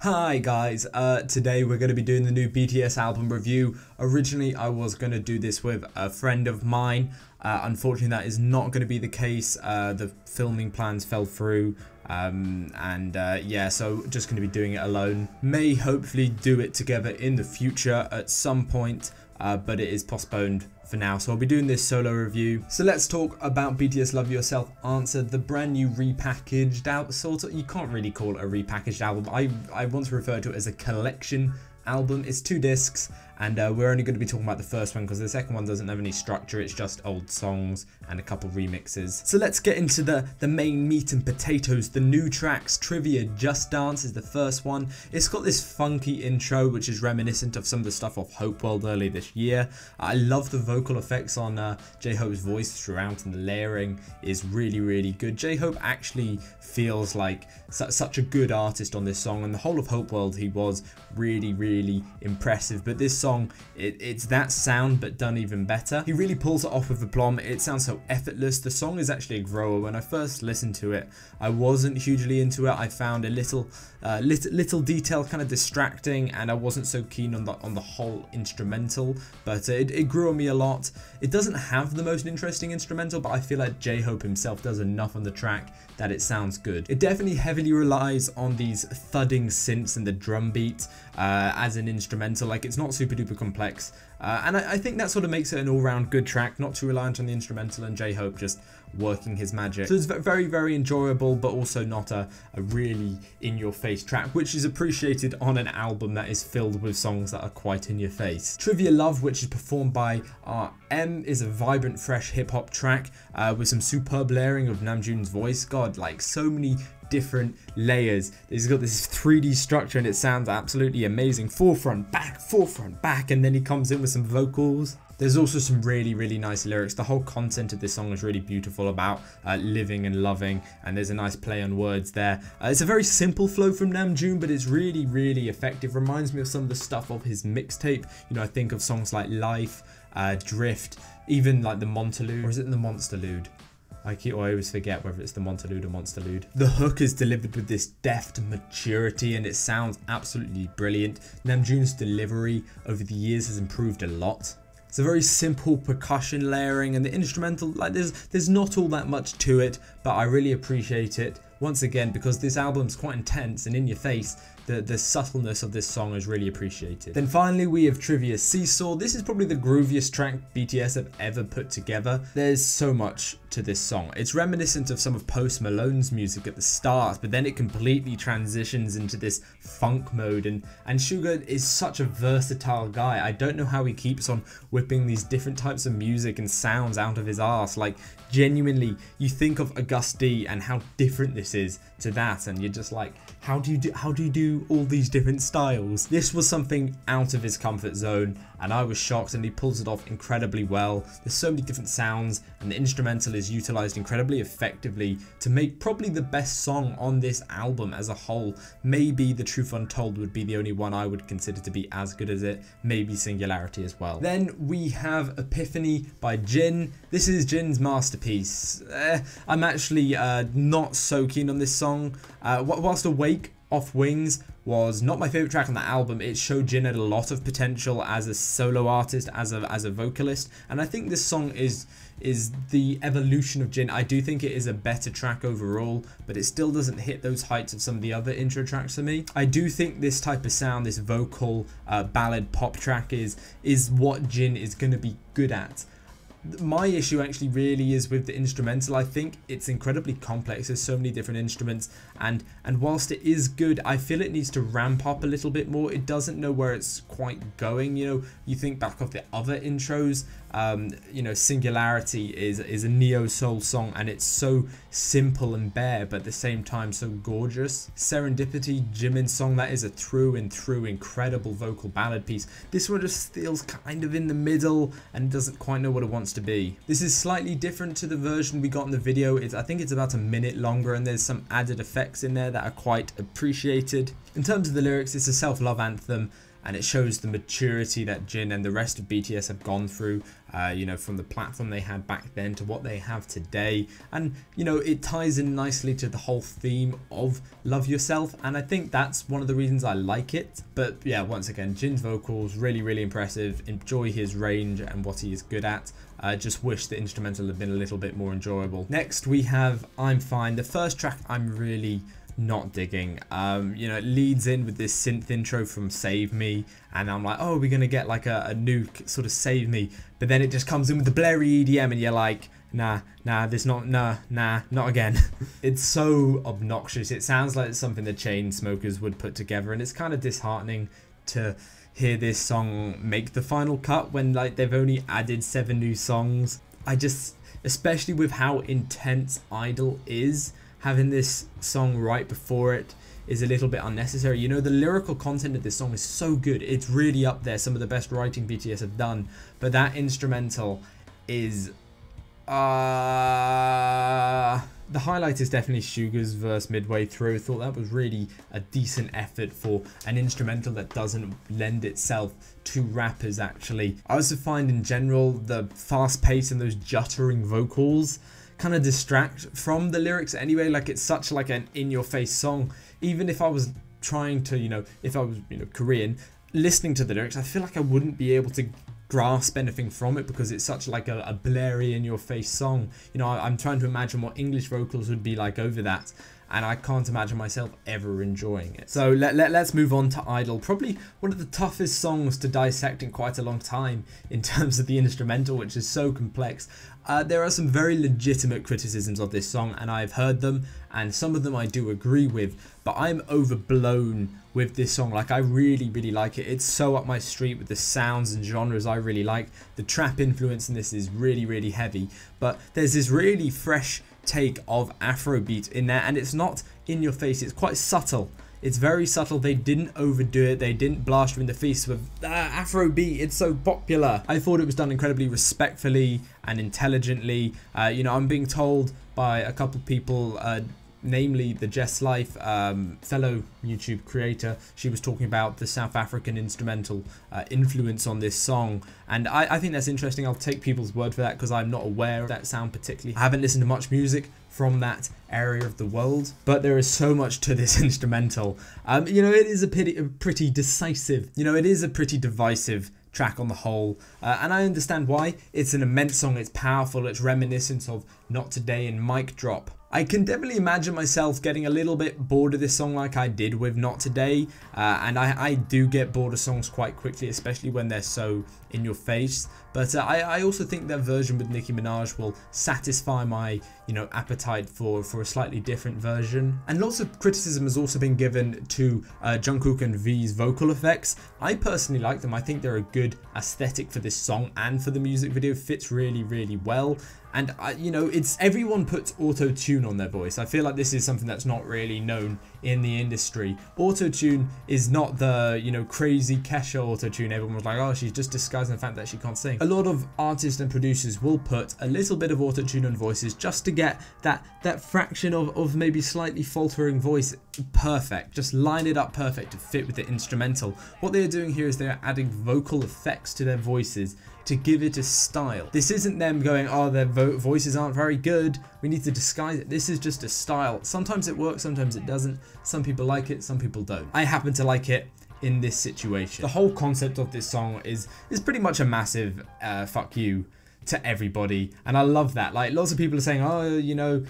Hi guys, today we're going to be doing the new BTS album review. Originally I was going to do this with a friend of mine. Unfortunately that is not going to be the case. The filming plans fell through yeah, so just going to be doing it alone. May hopefully do it together in the future at some point, but it is postponed for now, so I'll be doing this solo review. So let's talk about BTS Love Yourself Answered, the brand new repackaged out sort of, you can't really call it a repackaged album. I once referred to it as a collection album. It's 2 discs, and we're only going to be talking about the first one because the second one doesn't have any structure. It's just old songs and a couple remixes. So let's get into the main meat and potatoes, the new tracks. Trivia Just Dance is the first one. It's got this funky intro which is reminiscent of some of the stuff off Hope World early this year. I love the vocal effects on J-Hope's voice throughout, and the layering is really good. J-Hope actually feels like such a good artist on this song, and the whole of Hope World he was really impressive, but this song it's that sound but done even better. He really pulls it off with aplomb. It sounds so effortless. The song is actually a grower. When I first listened to it I wasn't hugely into it. I found a little detail kind of distracting, and I wasn't so keen on the whole instrumental, but it grew on me a lot. It doesn't have the most interesting instrumental, but I feel like J-Hope himself does enough on the track that it sounds good. It definitely heavily relies on these thudding synths and the drum beat as an instrumental. Like, it's not super duper complex, and I think that sort of makes it an all-round good track, not too reliant on the instrumental, and J-Hope just working his magic. So it's very enjoyable, but also not a really in-your-face track, which is appreciated on an album that is filled with songs that are quite in your face. Trivia Love, which is performed by RM, is a vibrant, fresh hip-hop track with some superb layering of Namjoon's voice. God, like, so many different layers. He's got this 3D structure and it sounds absolutely amazing. Forefront, back, and then he comes in with some vocals. There's also some really nice lyrics. The whole content of this song is really beautiful, about living and loving, and there's a nice play on words there. It's a very simple flow from Namjoon, but it's really effective. Reminds me of some of the stuff of his mixtape. You know, I think of songs like Life, Drift, even like the Monterlude, or is it the Monsterlude? I always forget whether it's the Monterlude or Monsterlude. The hook is delivered with this deft maturity and it sounds absolutely brilliant. Namjoon's delivery over the years has improved a lot. It's a very simple percussion layering, and the instrumental, like, there's not all that much to it, but I really appreciate it. Once again, because this album's quite intense and in your face, the subtleness of this song is really appreciated. Then finally we have Trivia Seesaw. This is probably the grooviest track BTS have ever put together. There's so much to this song. It's reminiscent of some of Post Malone's music at the start, but then it completely transitions into this funk mode, and Suga is such a versatile guy. I don't know how he keeps on whipping these different types of music and sounds out of his arse. Like, genuinely, you think of August D and how different this is to that, and you're just like, how do you do all these different styles? This was something out of his comfort zone, and I was shocked, and he pulls it off incredibly well. There's so many different sounds, and the instrumental is utilized incredibly effectively to make probably the best song on this album as a whole. Maybe The Truth Untold would be the only one I would consider to be as good as it. Maybe Singularity as well. Then we have Epiphany by Jin. This is Jin's masterpiece. I'm actually not so keen on this song. Whilst Awake Off Wings was not my favorite track on the album, it showed Jin had a lot of potential as a solo artist, as a vocalist, and I think this song is the evolution of Jin. I do think it is a better track overall, but it still doesn't hit those heights of some of the other intro tracks for me. I do think this type of sound, this vocal ballad pop track is what Jin is going to be good at. My issue actually really is with the instrumental. I think it's incredibly complex. There's so many different instruments, and whilst it is good, I feel it needs to ramp up a little bit more. It doesn't know where it's quite going. You know, you think back of the other intros, you know, Singularity is a neo-soul song, and it's so simple and bare, but at the same time so gorgeous. Serendipity, Jimin's song, that is a through and through incredible vocal ballad piece. This one just feels kind of in the middle and doesn't quite know what it wants to be. This is slightly different to the version we got in the video. I think it's about a minute longer, and there's some added effects in there that are quite appreciated. In terms of the lyrics, it's a self-love anthem. and it shows the maturity that Jin and the rest of BTS have gone through, you know, from the platform they had back then to what they have today. And, you know, it ties in nicely to the whole theme of Love Yourself, and I think that's one of the reasons I like it. But yeah, once again, Jin's vocals, really, really impressive. Enjoy his range and what he is good at. Just wish the instrumental had been a little bit more enjoyable. Next, we have I'm Fine. The first track I'm really not digging. You know, it leads in with this synth intro from Save Me, and I'm like, oh, we're gonna get like a new sort of Save Me, but then it just comes in with the blurry EDM, and you're like, nah, not again. It's so obnoxious. It sounds like it's something the Chainsmokers would put together, and it's kind of disheartening to hear this song make the final cut when like they've only added 7 new songs. I just, especially with how intense Idol is, having this song right before it is a little bit unnecessary. You know, the lyrical content of this song is so good. It's really up there, some of the best writing BTS have done, but that instrumental is the highlight is definitely Suga's verse midway through. I thought that was really a decent effort for an instrumental that doesn't lend itself to rappers actually. I also find in general the fast pace and those juttering vocals kind of distract from the lyrics anyway. Like, it's such like an in-your-face song. Even if I was trying to, you know, if I was, you know, Korean, listening to the lyrics, I feel like I wouldn't be able to grasp anything from it because it's such like a blurry in-your-face song. You know, I'm trying to imagine what English vocals would be like over that, and I can't imagine myself ever enjoying it. So let's move on to Idol. Probably one of the toughest songs to dissect in quite a long time in terms of the instrumental, which is so complex. There are some very legitimate criticisms of this song, and I've heard them, and some of them I do agree with, but I'm overblown with this song. Like, I really, really like it. It's so up my street with the sounds and genres I really like. The trap influence in this is really, really heavy, but there's this really fresh take of Afrobeat in there, and it's not in your face. It's quite subtle. It's very subtle. They didn't overdo it. They didn't blast you in the face with Afrobeat. It's so popular. I thought it was done incredibly respectfully and intelligently. You know, I'm being told by a couple people, namely the Jess Life, fellow YouTube creator, she was talking about the South African instrumental influence on this song, and I think that's interesting. I'll take people's word for that because I'm not aware of that sound particularly. I haven't listened to much music from that area of the world, but there is so much to this instrumental. You know, it is a pretty decisive, you know, it is a pretty divisive track on the whole, and I understand why. It's an immense song, it's powerful, it's reminiscent of Not Today and Mic Drop. I can definitely imagine myself getting a little bit bored of this song like I did with Not Today, and I do get bored of songs quite quickly, especially when they're so in your face, but I also think that version with Nicki Minaj will satisfy my, you know, appetite for a slightly different version. And lots of criticism has also been given to Jungkook and V's vocal effects. I personally like them. I think they're a good aesthetic for this song and for the music video. It fits really, really well. And you know, it's everyone puts auto-tune on their voice. I feel like this is something that's not really known in the industry. Auto-tune is not the, you know, crazy Kesha auto-tune. Everyone was like, oh, she's just disguising the fact that she can't sing. A lot of artists and producers will put a little bit of auto-tune on voices just to get that fraction of maybe slightly faltering voice perfect. Just line it up perfect to fit with the instrumental. What they're doing here is they're adding vocal effects to their voices to give it a style. This isn't them going, oh, their voices aren't very good, we need to disguise it. This is just a style. Sometimes it works, sometimes it doesn't. Some people like it, some people don't. I happen to like it in this situation. The whole concept of this song is pretty much a massive fuck you to everybody, and I love that. Like, lots of people are saying, oh, you know,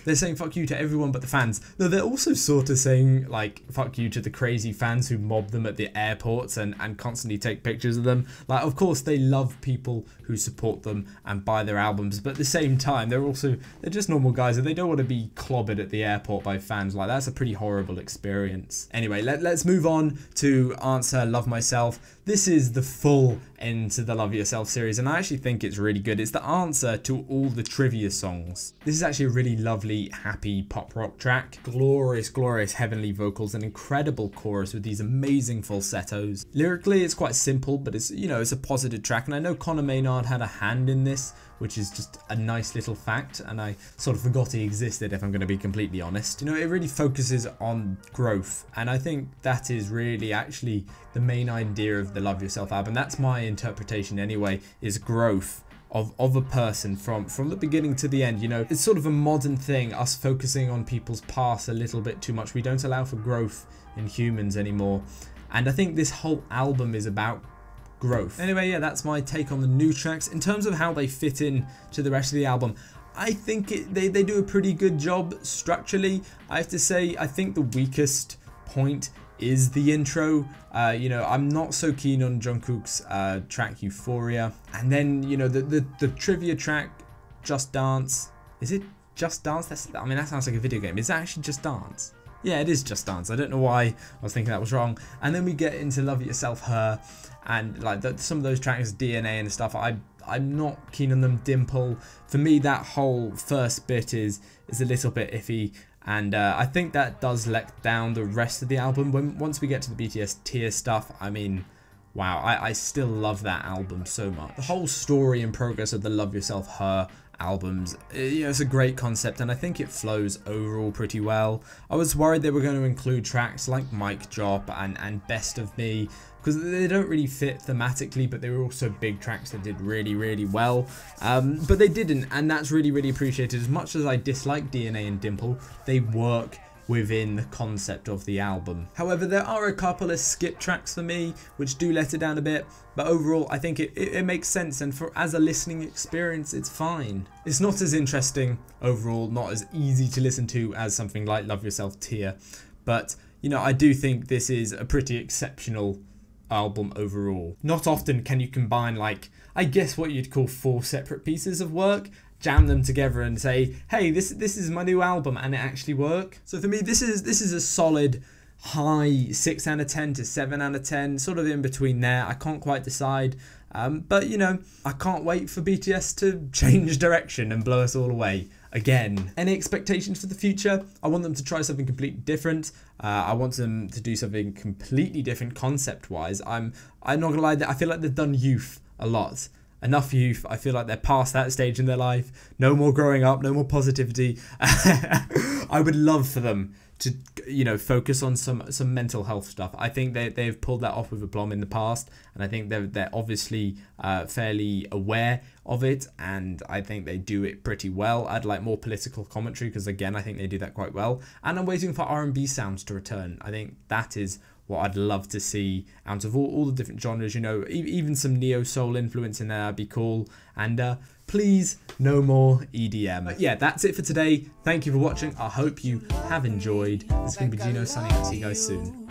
they're saying fuck you to everyone but the fans. Though they're also sort of saying like fuck you to the crazy fans who mob them at the airports and constantly take pictures of them. Like, of course they love people who support them and buy their albums, but at the same time they're just normal guys and they don't want to be clobbered at the airport by fans. Like, that's a pretty horrible experience. Anyway, let's move on to answer Love Myself. This is the full end to the Love Yourself series, and I actually think it's really good. It's the answer to all the trivia songs. This is actually a really lovely beautifully happy pop rock track. Glorious, glorious heavenly vocals, an incredible chorus with these amazing falsettos. Lyrically, it's quite simple, but it's, you know, it's a positive track. And I know Conor Maynard had a hand in this, which is just a nice little fact, and I sort of forgot he existed, if I'm going to be completely honest. You know, it really focuses on growth, and I think that is really actually the main idea of the Love Yourself album. That's my interpretation anyway, is growth of a person from the beginning to the end. You know, it's sort of a modern thing, us focusing on people's past a little bit too much. We don't allow for growth in humans anymore, and I think this whole album is about growth. Anyway, yeah, that's my take on the new tracks. In terms of how they fit in to the rest of the album, I think they do a pretty good job structurally. I have to say, I think the weakest point is the intro. You know, I'm not so keen on Jungkook's track Euphoria. And then, you know, the trivia track, Just Dance. Is it Just Dance? I mean, that sounds like a video game. Is that actually Just Dance? Yeah, it is Just Dance. I don't know why I was thinking that was wrong. And then we get into Love Yourself, Her, and like some of those tracks, DNA and stuff, I'm not keen on them. Dimple, for me, that whole first bit is a little bit iffy, and I think that does let down the rest of the album. Once we get to the BTS Tear stuff, I mean, wow, I still love that album so much. The whole story and progress of the Love Yourself, Her albums, you know, it's a great concept, and I think it flows overall pretty well. I was worried they were going to include tracks like Mic Drop and Best of Me, because they don't really fit thematically, but they were also big tracks that did really, really well. But they didn't, and that's really, really appreciated. As much as I dislike DNA and Dimple, they work within the concept of the album. However, there are a couple of skip tracks for me which do let it down a bit, but overall I think it makes sense, and as a listening experience it's fine. It's not as interesting overall, not as easy to listen to as something like Love Yourself, Tear, but you know, I do think this is a pretty exceptional album overall. Not often can you combine, like, I guess what you'd call 4 separate pieces of work, jam them together and say, hey, this is my new album, and it actually work. So for me, this is a solid high 6 out of 10 to 7 out of 10, sort of in between there. I can't quite decide, but you know, I can't wait for BTS to change direction and blow us all away again. Any expectations for the future? I want them to try something completely different. I want them to do something completely different concept wise. I'm not gonna lie, I feel like they've done youth a lot. Enough youth. I feel like they're past that stage in their life. No more growing up, no more positivity. I would love for them to, you know, focus on some mental health stuff. I think they've pulled that off with Aplomb in the past, and I think they're obviously fairly aware of it, and I think they do it pretty well. I'd like more political commentary, because again, I think they do that quite well, and I'm waiting for R&B sounds to return. I think that is what I'd love to see out of all the different genres, you know, even some neo-soul influence in there, that'd be cool. And please, no more EDM. But yeah, that's it for today. Thank you for watching. I hope you have enjoyed. This is going to be Ginno signing out. See you guys soon.